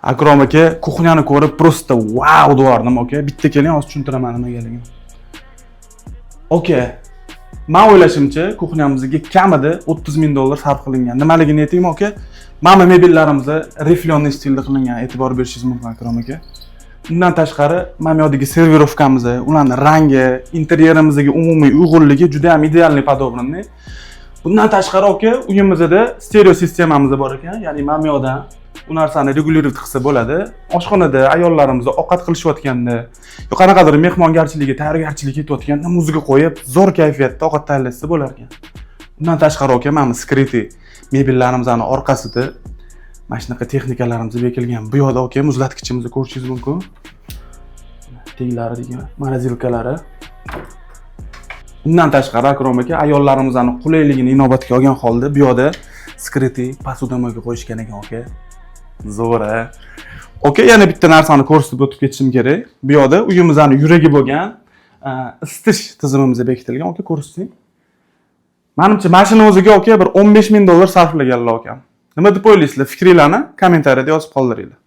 Akrom aka kuxnyani ko'rib просто wow deyordim, aka. Bitta keling, hozir tushuntiraman nimaligini. Aka, men o'ylashimcha, kuxnyamizga kamida $30,000 sarf qilingan. Nimaligini aytaymi, aka? Mana mebellarimizni riflonli stilda qilingan, e'tibor berishingiz mumkin, Akrom aka. Undan tashqari, mana bu yerdagi servirovkamiz, ularning rangi, interyerimizga umumiy uyg'unligi juda ham idealniy podobranniy. Bundan tashqari, aka, uyimizda stereo sistemamiz bor ekan, ya'ni mana bu yerdan bu narsani regulirovать qilsa bo'ladi. Oshxonada ayollarimiz ovqat qilishayotganda, yo qanaqadir mehmongarchiligi, tayyorgarchilik etayotganda muzika qo'yib, zo'r kayfiyatda ovqat tayyorlashsa bo'lar ekan. Bundan tashqari, aka, mana bu skriti mebellarimizning orqasida mana shunaqa texnikalarimiz bekilgan. Bu yerda, aka, muzlatgichimizni ko'rishingiz mumkin. Teglari degan, morozilkalari. Bundan tashqari, Akrom aka, ayollarimizning qulayligini inobatga olgan holda bu yerda skriti posudomoyga qo'yishgan ekan, aka. Zo'ra. Aka, yana bitta narsani ko'rsatib o'tib ketishim kerak. Bu yerda uyimizning yuragi bo'lgan isitish tizimimiz bekitilgan, aka, ko'rsating. Menimcha, mashina o'ziga, aka, bir $15,000 sarflaganlar, aka. Nima deb o'ylaysizlar? Fikringizni kommentariyada yozib qoldiringlar.